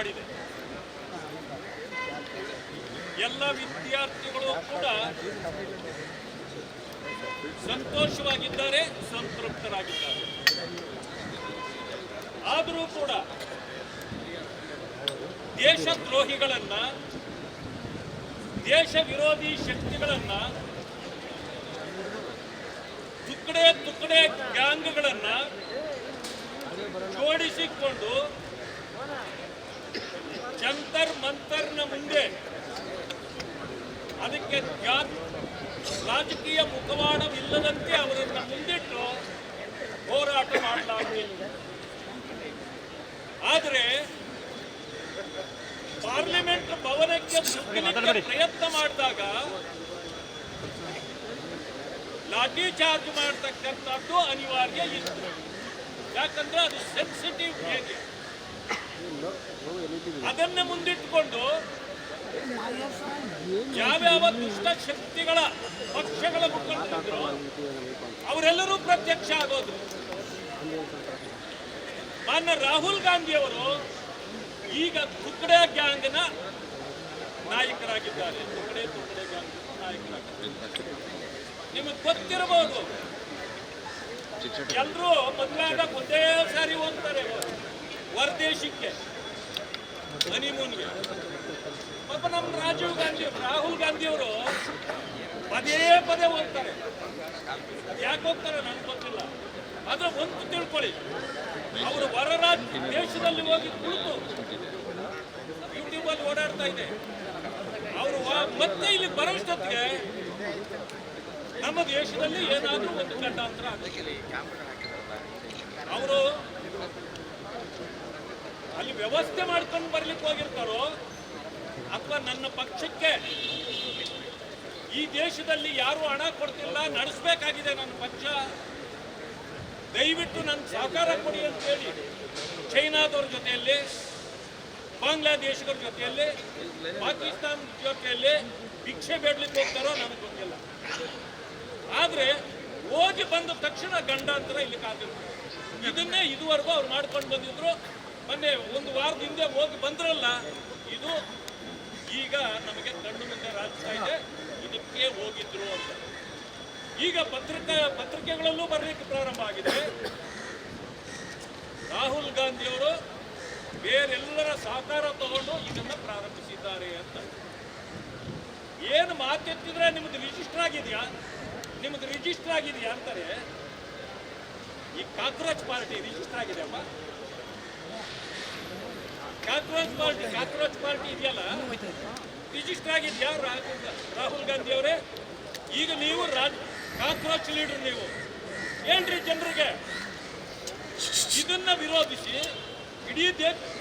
ಮಾಡಿದೆ. ಎಲ್ಲ ವಿದ್ಯಾರ್ಥಿಗಳು ಕೂಡ ಸಂತೋಷವಾಗಿದ್ದಾರೆ, ಸಂತೃಪ್ತರಾಗಿದ್ದಾರೆ. ಆದರೂ ಕೂಡ ದೇಶದ್ರೋಹಿಗಳನ್ನ, ದೇಶ ವಿರೋಧಿ ಶಕ್ತಿಗಳನ್ನ, ತುಕಡೆ ಗ್ಯಾಂಗ್ಗಳನ್ನ ಜೋಡಿಸಿಕೊಂಡು ಜಂತರ್ ಮಂತರ್ನ ಮುಂದೆ ಅದಕ್ಕೆ ರಾಜಕೀಯ ಮುಖವಾಡವಿಲ್ಲದಂತೆ ಅವರನ್ನ ಮುಂದಿಟ್ಟು ಹೋರಾಟ ಮಾಡಲಾಗುತ್ತಿದೆ. ಆದರೆ ಪಾರ್ಲಿಮೆಂಟ್ ಭವನಕ್ಕೆ ನುಗ್ಗಲಿಕ್ಕೆ ಪ್ರಯತ್ನ ಮಾಡಿದಾಗ ಲಾಠಿ ಚಾರ್ಜ್ ಮಾಡತಕ್ಕಂಥದ್ದು ಅನಿವಾರ್ಯ ಇತ್ತು. ಯಾಕಂದ್ರೆ ಅದು ಸೆನ್ಸಿಟಿವ್ ಏರಿಯಾ. ಅದನ್ನ ಮುಂದಿಟ್ಟುಕೊಂಡು ಯಾವ್ಯಾವ ದುಷ್ಟ ಶಕ್ತಿಗಳ ಪಕ್ಷಗಳ ಮುಖಂಡರು ಅವರೆಲ್ಲರೂ ಪ್ರತ್ಯಕ್ಷ ಆಗೋದು. ಮಾನ್ಯ ರಾಹುಲ್ ಗಾಂಧಿ ಅವರು ಈಗ ತುಕಡೆ ಗ್ಯಾಂಗ್ನ ನಾಯಕರಾಗಿದ್ದಾರೆ. ತುಕಡೆ ಗ್ಯಾಂಗ್ ನಾಯಕರಾಗಿದ್ದಾರೆ. ನಿಮಗೆ ಗೊತ್ತಿರಬಹುದು, ಎಲ್ಲರೂ ಮದುವೆಯಾಗ ಒಂದೇ ಸಾರಿ ಹೋಗ್ತಾರೆ ಹೊರದೇಶಕ್ಕೆ, ಹನಿಮೂನ್ಗೆ. ಪಾಪ ನಮ್ಮ ರಾಹುಲ್ ಗಾಂಧಿ ಅವರು ಪದೇ ಪದೇ ಹೋಗ್ತಾರೆ. ಯಾಕೆ ಹೋಗ್ತಾರೆ ನನಗೆ ಗೊತ್ತಿಲ್ಲ. ಆದ್ರೆ ಒಂದು ತಿಳ್ಕೊಳ್ಳಿ, ಅವರು ಹೊರ ದೇಶದಲ್ಲಿ ಹೋಗಿ ಕುಳಿತು ಯೂಟ್ಯೂಬ್ ಅಲ್ಲಿ ಓಡಾಡ್ತಾ ಇದೆ. ಅವರು ಮತ್ತೆ ಇಲ್ಲಿ ಬರೋಷ್ಟೊತ್ತಿಗೆ ನಮ್ಮ ದೇಶದಲ್ಲಿ ಏನಾದ್ರೂ ಒಂದು ಗಂಡಾಂತರ ಆಗುತ್ತೆ. ಅವರು ಅಲ್ಲಿ ವ್ಯವಸ್ಥೆ ಮಾಡ್ಕೊಂಡು ಬರ್ಲಿಕ್ಕೆ ಹೋಗಿರ್ತಾರೋ ಅಥವಾ ನನ್ನ ಪಕ್ಷಕ್ಕೆ ಈ ದೇಶದಲ್ಲಿ ಯಾರು ಹಣ ಕೊಡ್ತಿಲ್ಲ, ನಡೆಸಬೇಕಾಗಿದೆ ನನ್ನ ಪಕ್ಷ, ದಯವಿಟ್ಟು ನನ್ನ ಸಹಕಾರ ಕೊಡಿ ಅಂತ ಹೇಳಿ ಚೈನಾದವ್ರ ಜೊತೆಯಲ್ಲಿ, ಬಾಂಗ್ಲಾದೇಶದವ್ರ ಜೊತೆಯಲ್ಲಿ, ಪಾಕಿಸ್ತಾನ ಜೊತೆಯಲ್ಲಿ ಭಿಕ್ಷೆ ಬೇಡಲಿಕ್ಕೆ ಹೋಗ್ತಾರೋ ನನಗೆ ಗೊತ್ತಿಲ್ಲ. ಆದ್ರೆ ಹೋಗಿ ಬಂದ ತಕ್ಷಣ ಗಂಡಾಂತರ ಇಲ್ಲಿ ಕಾದಿರ್ತಾರೆ. ಇದನ್ನೇ ಇದುವರೆಗೂ ಅವ್ರು ಮಾಡ್ಕೊಂಡು ಬಂದಿದ್ರು. ಮೊನ್ನೆ ಒಂದು ವಾರದ ಹಿಂದೆ ಹೋಗಿ ಬಂದ್ರಲ್ಲ, ಇದು ಈಗ ನಮಗೆ ಕಣ್ಣು ಮುಂದೆ ರಾಜ್ತಾ ಇದೆ. ಇದಕ್ಕೆ ಹೋಗಿದ್ರು ಅಂತ ಈಗ ಪತ್ರಿಕೆಗಳಲ್ಲೂ ಬರಲಿಕ್ಕೆ ಪ್ರಾರಂಭ ಆಗಿದೆ. ರಾಹುಲ್ ಗಾಂಧಿಯವರು ಬೇರೆಲ್ಲರ ಸಹಕಾರ ತಗೊಂಡು ಇದನ್ನ ಪ್ರಾರಂಭಿಸಿದ್ದಾರೆ ಅಂತ. ಏನು ಮಾತೆತ್ತಿದ್ರೆ ನಿಮ್ದು ರಿಜಿಸ್ಟರ್ ಆಗಿದೆಯಾ, ನಿಮ್ದು ರಿಜಿಸ್ಟರ್ ಆಗಿದೆಯಾ ಅಂತಾರೆ. ಈ ಕಾಕ್ರೋಚ್ ಪಾರ್ಟಿ ರಿಜಿಸ್ಟರ್ ಆಗಿದೆ ಅಮ್ಮ. ಕಾಕ್ರೋಚ್ ಪಾರ್ಟಿ ಇದೆಯಲ್ಲ, ರಿಜಿಸ್ಟರ್ ಆಗಿದೆಯಾ ರಾಹುಲ್ ಗಾಂಧಿ ಅವರೇ? ಈಗ ನೀವು ಕಾಕ್ರೋಚ್ ಲೀಡರ್, ನೀವು ಏನ್ರಿ ಜನರಿಗೆ ಇದನ್ನ ವಿರೋಧಿಸಿ ಇಡೀ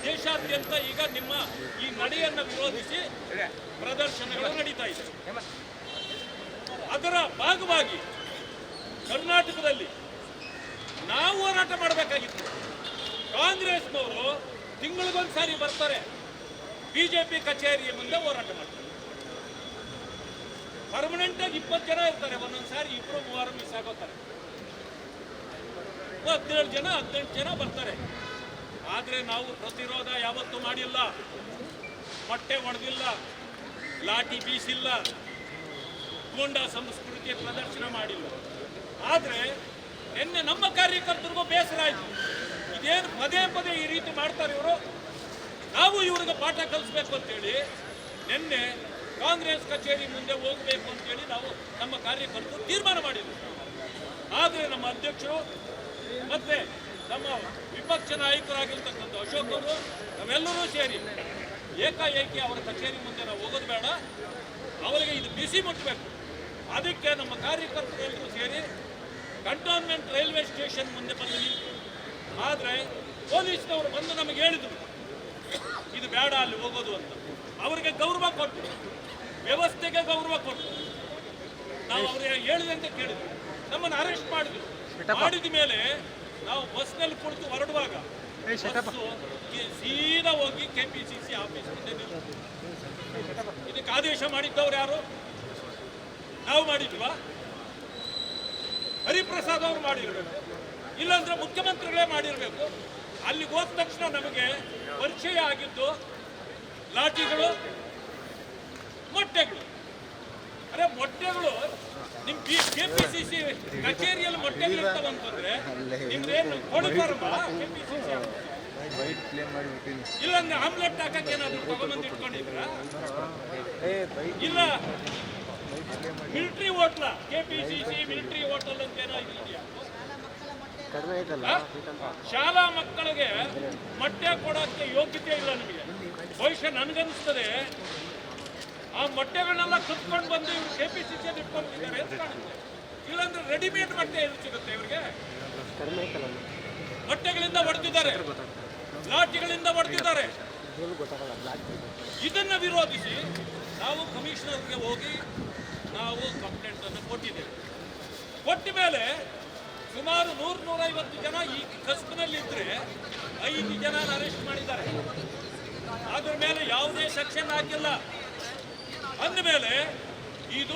ದೇಶಾದ್ಯಂತ ಈಗ ನಿಮ್ಮ ಈ ನಡೆಯನ್ನ ವಿರೋಧಿಸಿ ಪ್ರದರ್ಶನಗಳು ನಡೀತಾ ಇದೆ. ಅದರ ಭಾಗವಾಗಿ ಕರ್ನಾಟಕದಲ್ಲಿ ನಾವು ಹೋರಾಟ ಮಾಡಬೇಕಾಗಿತ್ತು. ಕಾಂಗ್ರೆಸ್ನವರು ತಿಂಗಳಿಗೊಂದ್ಸಾರಿ ಬರ್ತಾರೆ, ಬಿಜೆಪಿ ಕಚೇರಿಯ ಮುಂದೆ ಹೋರಾಟ ಮಾಡ್ತಾರೆ. ಪರ್ಮನೆಂಟ್ ಆಗಿ 20 ಜನ ಇರ್ತಾರೆ, ಒಂದೊಂದ್ಸಾರಿ 2-3 ಮಿಸ್ ಆಗೋತಾರೆ. 17 ಜನ ಬರ್ತಾರೆ. ಆದ್ರೆ ನಾವು ಪ್ರತಿರೋಧ ಯಾವತ್ತೂ ಮಾಡಿಲ್ಲ, ಮೊಟ್ಟೆ ಹೊಡೆದಿಲ್ಲ, ಲಾಠಿ ಬೀಸಿಲ್ಲ, ಗೂಂಡಾ ಸಂಸ್ಕೃತಿಯ ಪ್ರದರ್ಶನ ಮಾಡಿಲ್ಲ. ಆದ್ರೆ ನಿನ್ನೆ ನಮ್ಮ ಕಾರ್ಯಕರ್ತರಿಗೂ ಬೇಸರ ಆಯ್ತು. ಇದೇನು ಪದೇ ಪದೇ ಈ ರೀತಿ ಮಾಡ್ತಾರೆ ಇವರು, ನಾವು ಇವ್ರಿಗೆ ಪಾಠ ಕಲಿಸ್ಬೇಕು ಅಂತೇಳಿ ನಿನ್ನೆ ಕಾಂಗ್ರೆಸ್ ಕಚೇರಿ ಮುಂದೆ ಹೋಗಬೇಕು ಅಂತೇಳಿ ನಾವು ನಮ್ಮ ಕಾರ್ಯಕರ್ತರು ತೀರ್ಮಾನ ಮಾಡಿದ್ವಿ. ಆದರೆ ನಮ್ಮ ಅಧ್ಯಕ್ಷರು ಮತ್ತೆ ನಮ್ಮ ವಿಪಕ್ಷ ನಾಯಕರಾಗಿರ್ತಕ್ಕಂಥ ಅಶೋಕ್ ಅವರು ನಾವೆಲ್ಲರೂ ಸೇರಿ ಏಕಾಏಕಿ ಅವರ ಕಚೇರಿ ಮುಂದೆ ನಾವು ಹೋಗೋದು ಬೇಡ, ಅವರಿಗೆ ಇದು ಬಿಸಿ ಮುಟ್ಟಬೇಕು. ಅದಕ್ಕೆ ನಮ್ಮ ಕಾರ್ಯಕರ್ತರೆಲ್ಲರೂ ಸೇರಿ ಕಂಟೋನ್ಮೆಂಟ್ ರೈಲ್ವೆ ಸ್ಟೇಷನ್ ಮುಂದೆ ಬಂದು ನಿಂತು. ಆದರೆ ಪೊಲೀಸ್ನವರು ಬಂದು ನಮಗೆ ಹೇಳಿದರು ಇದು ಬೇಡ ಅಲ್ಲಿ ಹೋಗೋದು ಅಂತ. ಅವರಿಗೆ ಗೌರವ ಕೊಟ್ಟು, ವ್ಯವಸ್ಥೆಗೆ ಗೌರವ ಕೊಟ್ಟು ನಾವು ಅವರಿಗೆ ಹೇಳಿದಂತೆ ಕೇಳಿದ್ವಿ. ನಮ್ಮನ್ನು ಅರೆಸ್ಟ್ ಮಾಡಿದ್ರು. ಮಾಡಿದ ಮೇಲೆ ನಾವು ಬಸ್ನಲ್ಲಿ ಕುಳಿತು ಹೊರಡುವಾಗ ಸೀದಾ ಹೋಗಿ ಕೆಪಿಸಿಸಿ ಆಫೀಸ್ ಮುಂದೆ ನಿಲ್ತು. ಇದಕ್ಕೆ ಆದೇಶ ಮಾಡಿದ್ದವ್ರು ಯಾರು? ನಾವು ಮಾಡಿದ್ವಾ? ಹರಿಪ್ರಸಾದ್ ಅವರು ಮಾಡಿರ್ಬೇಕು, ಇಲ್ಲಾಂದ್ರೆ ಮುಖ್ಯಮಂತ್ರಿಗಳೇ ಮಾಡಿರ್ಬೇಕು. ಅಲ್ಲಿಗೆ ಹೋದ ತಕ್ಷಣ ನಮಗೆ ಪರಿಚಯ ಆಗಿದ್ದು ಲಾಠಿಗಳು, ಮೊಟ್ಟೆಗಳು. ಅರೆ ಮೊಟ್ಟೆಗಳು ನಿಮ್ ಕೆಪಿಸಿಸಿ ಕಚೇರಿಯಲ್ಲಿ ಮೊಟ್ಟೆಗಳು ಇರ್ತಾವಂತಂದ್ರೆ ನಿಮ್ದೇನು ಕೋಳಿ ಫಾರ್ಮ ಕೆಪಿಸಿಸಿ? ಇಲ್ಲಂದ್ರೆ ಆಮ್ಲೆಟ್ ಹಾಕಕ್ಕೆ ಏನಾದ್ರು ತಗೊಂಡ್ಬಂದು ಇಟ್ಕೊಂಡಿದ್ರ? ಇಲ್ಲ military hotel, KPCC military hotel ಅಂತ ಏನೋ ಇದೆಯಾ? ಶಾಲಾ ಮಕ್ಕಳಿಗೆ ಮೊಟ್ಟೆ ಕೊಡೋಕ್ಕೆ ಯೋಗ್ಯತೆ ಇಲ್ಲ ನಿಮಗೆ. ಬಹುಶಃ ನನಗನ್ನಿಸ್ತದೆ ಆ ಮೊಟ್ಟೆಗಳನ್ನೆಲ್ಲ ಕತ್ಕೊಂಡು ಬಂದು ಇವ್ರು ಕೆಪಿಸಿಸಿ ಇಟ್ಕೊಂಡಿದ್ದಾರೆ ಅಂತ ಕಾಣುತ್ತೆ. ಇಲ್ಲಾಂದ್ರೆ ರೆಡಿಮೇಡ್ ಮೊಟ್ಟೆ ಎಲ್ಲಿ ಸಿಗುತ್ತೆ ಇವ್ರಿಗೆ? ಮೊಟ್ಟೆಗಳಿಂದ ಹೊಡೆದಿದ್ದಾರೆ, ಲಾಠಿಗಳಿಂದ ಹೊಡೆದಿದ್ದಾರೆ. ಇದನ್ನ ವಿರೋಧಿಸಿ ನಾವು ಕಮಿಷನರ್ಗೆ ಹೋಗಿ ನಾವು ಕಂಪ್ಲೇಂಟ್ ಅನ್ನು ಕೊಟ್ಟಿದ್ದೇವೆ. ಕೊಟ್ಟ ಮೇಲೆ ಸುಮಾರು 100-150 ಜನ ಈ ಕಸ್ಬಿನಲ್ಲಿ ಇದ್ರೆ 5 ಜನ ಅರೆಸ್ಟ್ ಮಾಡಿದ್ದಾರೆ. ಅದ್ರ ಮೇಲೆ ಯಾವುದೇ ಸೆಕ್ಷನ್ ಹಾಕಿಲ್ಲ. ಅಂದಮೇಲೆ